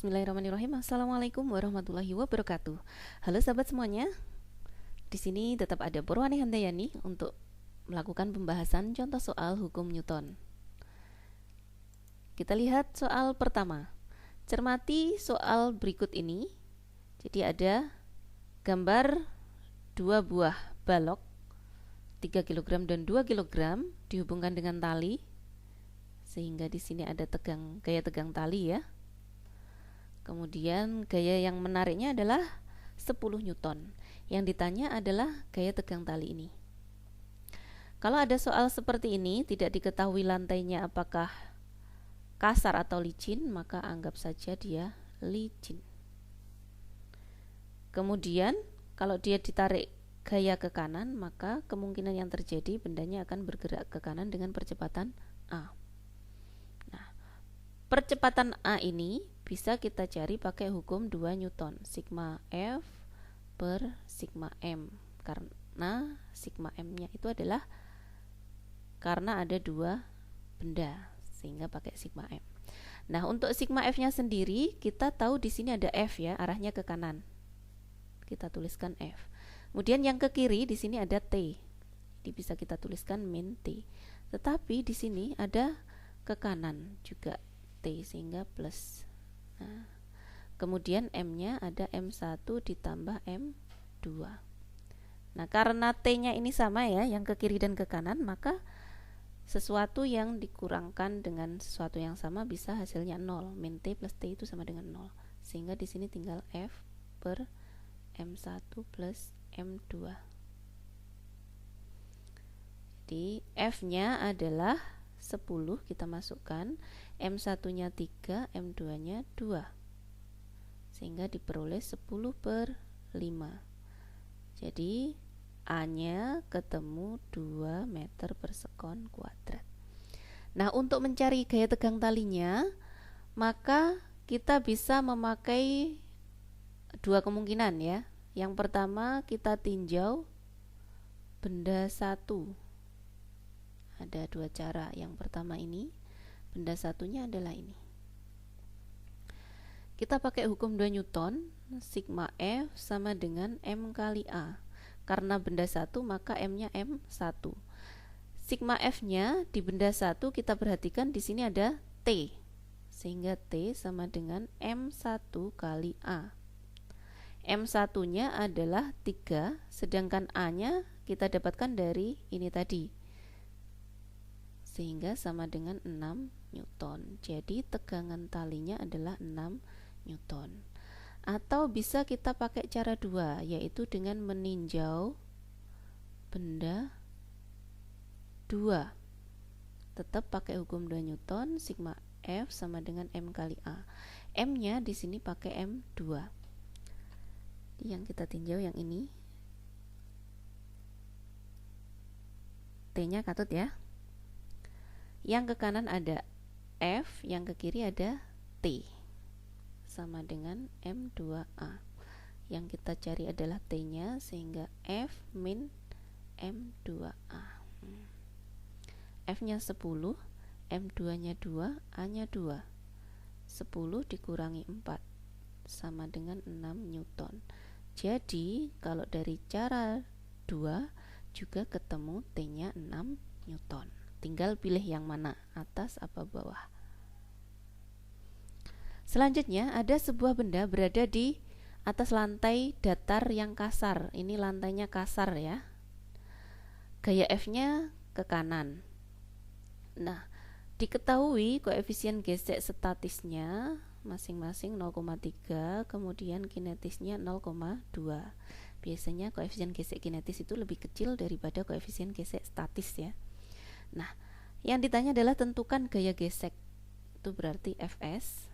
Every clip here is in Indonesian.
Bismillahirrahmanirrahim. Assalamualaikum warahmatullahi wabarakatuh. Halo sahabat semuanya. Di sini tetap ada Purwani Handayani untuk melakukan pembahasan contoh soal hukum Newton. Kita lihat soal pertama. Cermati soal berikut ini. Jadi ada gambar dua buah balok 3 kg dan 2 kg dihubungkan dengan tali, sehingga di sini ada gaya tegang tali ya. Kemudian gaya yang menariknya adalah 10 Newton. Yang ditanya adalah gaya tegang tali ini. Kalau ada soal seperti ini, tidak diketahui lantainya apakah kasar atau licin, maka anggap saja dia licin. Kemudian kalau dia ditarik gaya ke kanan, maka kemungkinan yang terjadi bendanya akan bergerak ke kanan dengan percepatan A. Nah, percepatan A ini bisa kita cari pakai hukum 2 Newton, sigma F per sigma M, karena sigma M-nya itu adalah karena ada dua benda, sehingga pakai sigma M. Nah, untuk sigma F-nya sendiri kita tahu di sini ada F ya, arahnya ke kanan. Kita tuliskan F. Kemudian yang ke kiri di sini ada T. Jadi bisa kita tuliskan min T. Tetapi di sini ada ke kanan juga T, sehingga plus. Nah, kemudian M-nya ada M1 ditambah M2. Nah, karena T-nya ini sama ya, yang ke kiri dan ke kanan, maka sesuatu yang dikurangkan dengan sesuatu yang sama bisa hasilnya 0. Min T plus T itu sama dengan 0. Sehingga di sini tinggal F per M1 plus M2. Jadi F-nya adalah 10, kita masukkan, M1-nya 3, M2-nya 2, sehingga diperoleh 10 per 5. Jadi A-nya ketemu 2 meter per sekon kuadrat. Nah, untuk mencari gaya tegang talinya, maka kita bisa memakai dua kemungkinan ya. Yang pertama, kita tinjau benda 1. Ada dua cara. Yang pertama ini, benda satunya adalah ini. Kita pakai hukum 2 Newton, sigma F sama dengan M kali A. Karena benda 1 maka M-nya M1. Sigma F-nya di benda 1 kita perhatikan di sini ada T. Sehingga T sama dengan M1 kali A. M1-nya adalah 3, sedangkan A-nya kita dapatkan dari ini tadi, sehingga sama dengan 6 Newton. Jadi tegangan talinya adalah 6 Newton. Atau bisa kita pakai cara 2, yaitu dengan meninjau benda 2. Tetap pakai hukum 2 Newton, sigma F sama dengan M kali A. M-nya di sini pakai M2. Yang kita tinjau yang ini, T-nya katut ya. Yang ke kanan ada F, yang ke kiri ada T, sama dengan M2A. Yang kita cari adalah T-nya, sehingga F min M2A. F-nya 10, M2-nya 2, A-nya 2. 10 dikurangi 4 sama dengan 6 Newton. Jadi kalau dari cara 2 juga ketemu T-nya 6 Newton. Tinggal pilih yang mana, atas apa bawah. Selanjutnya ada sebuah benda berada di atas lantai datar yang kasar. Ini lantainya kasar ya. Gaya F-nya ke kanan. Nah, diketahui koefisien gesek statisnya masing-masing 0,3, kemudian kinetisnya 0,2. Biasanya koefisien gesek kinetis itu lebih kecil daripada koefisien gesek statis ya. Nah, yang ditanya adalah tentukan gaya gesek. Itu berarti Fs,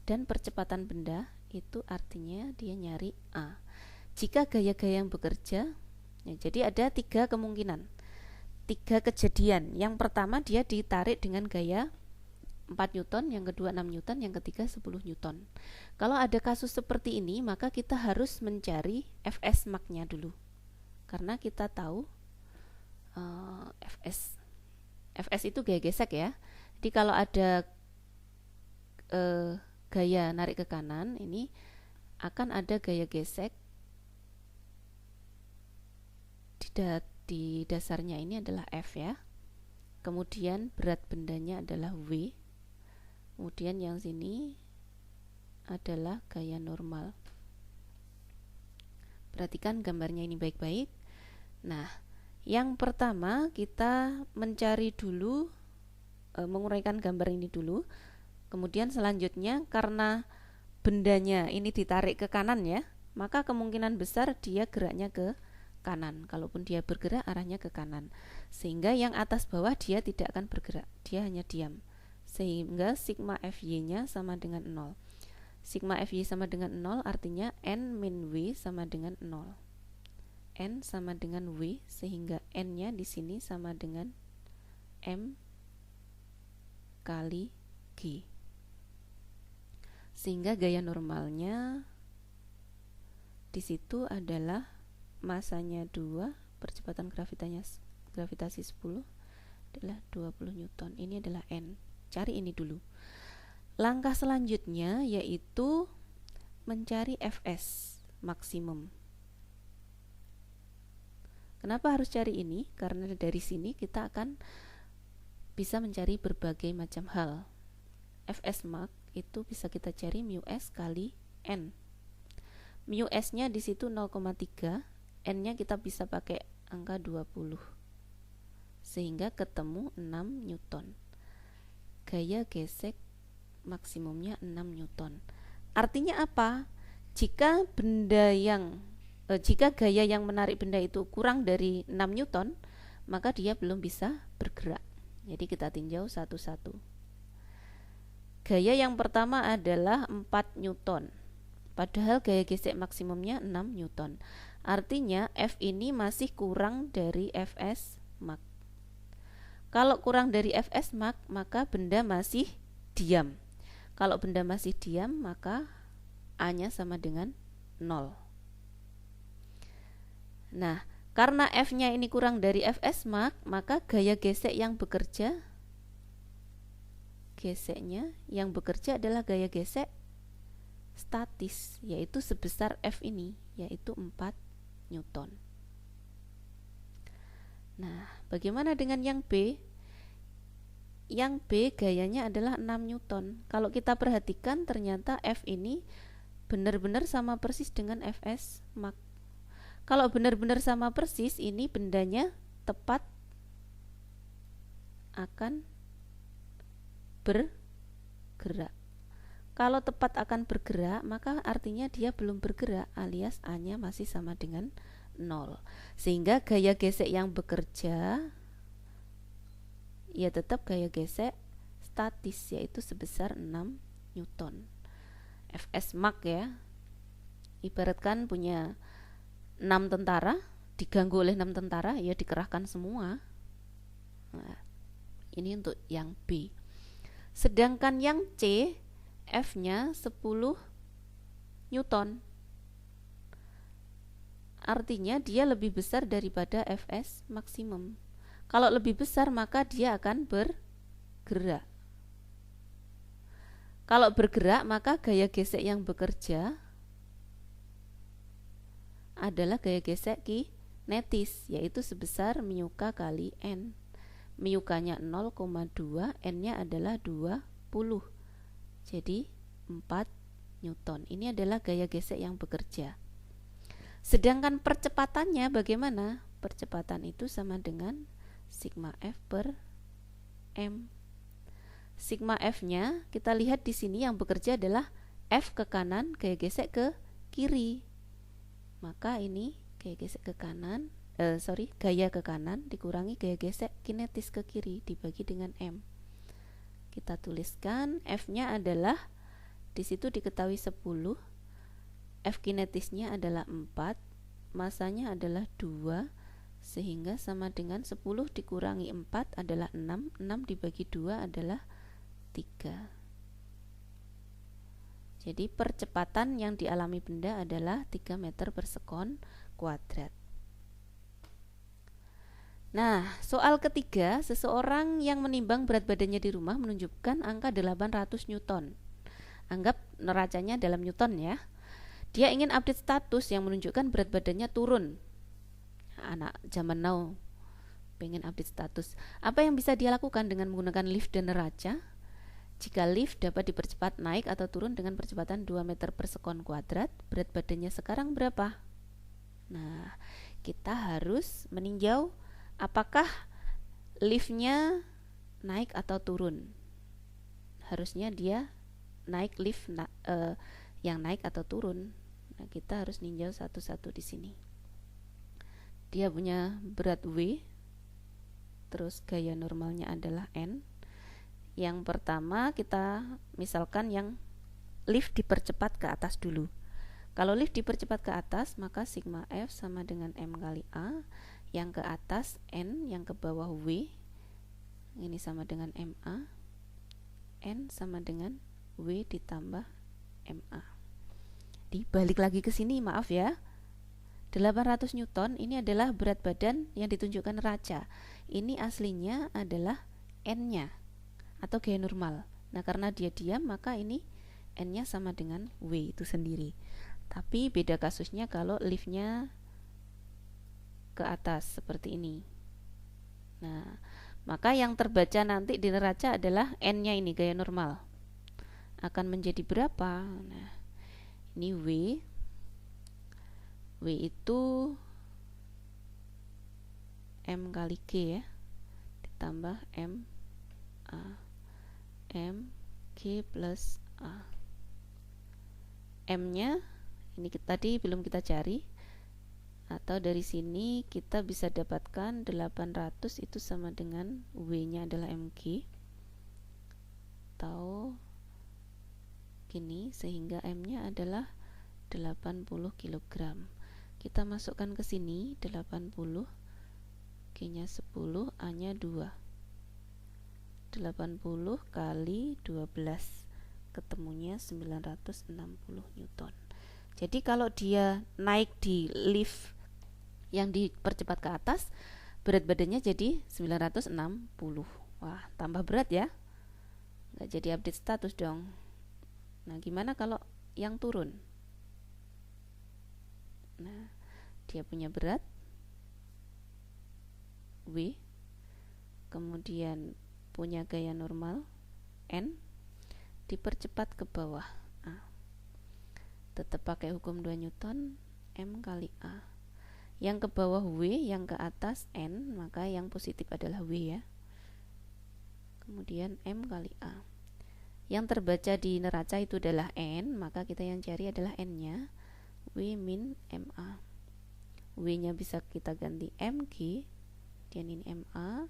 dan percepatan benda itu artinya dia nyari A. Jika gaya-gaya yang bekerja ya, jadi ada 3 kemungkinan, 3 kejadian. Yang pertama, dia ditarik dengan gaya 4 Newton, yang kedua 6 Newton, yang ketiga 10 Newton. Kalau ada kasus seperti ini, maka kita harus mencari Fs max-nya dulu. Karena kita tahu Fs itu gaya gesek ya. Jadi kalau ada gaya narik ke kanan, ini akan ada gaya gesek di dasarnya ini adalah F ya. Kemudian berat bendanya adalah W. Kemudian yang sini adalah gaya normal. Perhatikan gambarnya ini baik-baik. Nah, yang pertama kita mencari dulu, menguraikan gambar ini dulu. Kemudian selanjutnya karena bendanya ini ditarik ke kanan ya, maka kemungkinan besar dia geraknya ke kanan. Kalaupun dia bergerak arahnya ke kanan. Sehingga yang atas bawah dia tidak akan bergerak, dia hanya diam. Sehingga sigma Fy-nya sama dengan 0. Sigma Fy sama dengan 0 artinya N min W sama dengan 0. N sama dengan W, sehingga N-nya di sini sama dengan M kali G. Sehingga gaya normalnya di situ adalah masanya 2, percepatan gravitasi 10 adalah 20 Newton. Ini adalah N. Cari ini dulu. Langkah selanjutnya yaitu mencari Fs maksimum. Kenapa harus cari ini? Karena dari sini kita akan bisa mencari berbagai macam hal. Fs max itu bisa kita cari mu s kali N. Mu s-nya di situ 0,3, N-nya kita bisa pakai angka 20. Sehingga ketemu 6 Newton. Gaya gesek maksimumnya 6 Newton. Artinya apa? Jika gaya yang menarik benda itu kurang dari 6 Newton, maka dia belum bisa bergerak. Jadi kita tinjau satu-satu. Gaya yang pertama adalah 4 Newton. Padahal gaya gesek maksimumnya 6 Newton. Artinya F ini masih kurang dari Fs max. Kalau kurang dari Fs max, maka benda masih diam. Kalau benda masih diam, maka A-nya sama dengan 0. Nah, karena F-nya ini kurang dari Fs max, maka gaya gesek yang bekerja adalah gaya gesek statis, yaitu sebesar F ini, yaitu 4 Newton. Nah, bagaimana dengan yang B? Yang B gayanya adalah 6 Newton. Kalau kita perhatikan ternyata F ini benar-benar sama persis dengan Fs max. Kalau benar-benar sama persis, ini bendanya tepat akan bergerak. Kalau tepat akan bergerak, maka artinya dia belum bergerak, alias A-nya masih sama dengan 0. Sehingga gaya gesek yang bekerja ya tetap gaya gesek statis, yaitu sebesar 6 Newton. Fs max ya, ibaratkan punya 6 tentara, diganggu oleh 6 tentara, ya dikerahkan semua. Nah, ini untuk yang B. Sedangkan yang C, F-nya 10 Newton. Artinya dia lebih besar daripada Fs maksimum. Kalau lebih besar maka dia akan bergerak. Kalau bergerak maka gaya gesek yang bekerja adalah gaya gesek kinetis, yaitu sebesar mu k kali N. Mu k-nya 0,2, N-nya adalah 20. Jadi 4 Newton. Ini adalah gaya gesek yang bekerja. Sedangkan percepatannya bagaimana? Percepatan itu sama dengan sigma F per M. Sigma F-nya kita lihat di sini yang bekerja adalah F ke kanan, gaya gesek ke kiri. Maka ini gaya gesek ke kanan, gaya ke kanan dikurangi gaya gesek kinetis ke kiri dibagi dengan M. Kita tuliskan F-nya adalah di situ diketahui 10, F kinetisnya adalah 4, masanya adalah 2, sehingga sama dengan 10 dikurangi 4 adalah 6, 6 dibagi 2 adalah 3. Jadi percepatan yang dialami benda adalah 3 meter per sekon kuadrat. Nah, soal ketiga, seseorang yang menimbang berat badannya di rumah menunjukkan angka 800 Newton. Anggap neracanya dalam Newton ya. Dia ingin update status yang menunjukkan berat badannya turun. Anak zaman now pengen update status. Apa yang bisa dia lakukan dengan menggunakan lift dan neraca? Jika lift dapat dipercepat naik atau turun dengan percepatan 2 meter per sekon kuadrat, berat badannya sekarang berapa? Nah, kita harus meninjau apakah liftnya naik atau turun. Harusnya dia naik lift yang naik atau turun. Nah, kita harus ninjau satu-satu di sini. Dia punya berat W, terus gaya normalnya adalah N. Yang pertama kita misalkan yang lift dipercepat ke atas dulu. Kalau lift dipercepat ke atas, maka sigma F sama dengan M kali A. Yang ke atas N, yang ke bawah W. Ini sama dengan MA. N sama dengan W ditambah MA. Dibalik lagi ke sini, maaf ya. 800 Newton ini adalah berat badan yang ditunjukkan neraca. Ini aslinya adalah N-nya atau gaya normal. Nah, karena dia diam, maka ini N-nya sama dengan W itu sendiri. Tapi beda kasusnya kalau liftnya ke atas seperti ini. Nah, maka yang terbaca nanti di neraca adalah N-nya ini gaya normal. Akan menjadi berapa? Nah, ini W. W itu M kali G ya, ditambah M A. M G plus A. M-nya ini tadi belum kita cari, atau dari sini kita bisa dapatkan 800 itu sama dengan W-nya adalah mg, atau gini, sehingga M-nya adalah 80 kg. Kita masukkan ke sini 80, G-nya 10, A-nya 2. 80 kali 12, ketemunya 960 Newton. Jadi kalau dia naik di lift yang dipercepat ke atas, berat badannya jadi 960. Wah, tambah berat ya. Nggak jadi update status dong. Nah, gimana kalau yang turun? Nah, dia punya berat W, kemudian punya gaya normal N, dipercepat ke bawah A. Tetap pakai hukum 2 Newton, M kali A. Yang ke bawah W, yang ke atas N, maka yang positif adalah W ya. Kemudian M kali A. Yang terbaca di neraca itu adalah N, maka kita yang cari adalah N-nya. W min MA. W-nya bisa kita ganti MG, dan ini MA.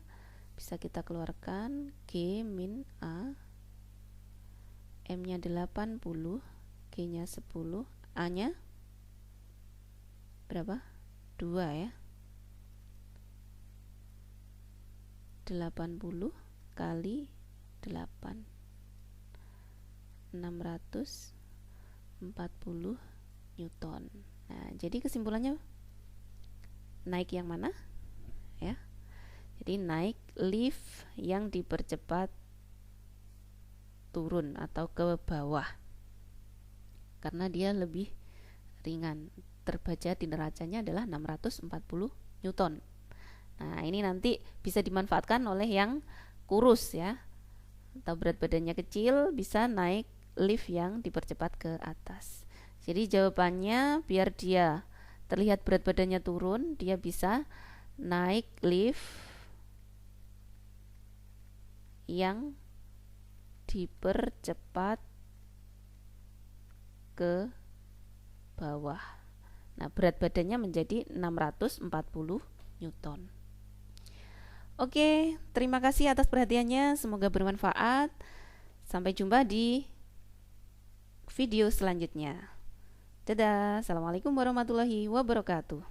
Bisa kita keluarkan G min A. M-nya 80, G-nya 10, A-nya berapa? 2 ya. 80 kali 8, 640 Newton. Nah, jadi kesimpulannya naik yang mana? Ya. Jadi naik lift yang dipercepat turun atau ke bawah. Karena dia lebih ringan. Terbaca di neracanya adalah 640 Newton. Nah, ini nanti bisa dimanfaatkan oleh yang kurus ya. Atau berat badannya kecil bisa naik lift yang dipercepat ke atas. Jadi jawabannya biar dia terlihat berat badannya turun, dia bisa naik lift yang dipercepat ke bawah. Nah, berat badannya menjadi 640 Newton. Oke, terima kasih atas perhatiannya, semoga bermanfaat. Sampai jumpa di video selanjutnya. Dadah, assalamualaikum warahmatullahi wabarakatuh.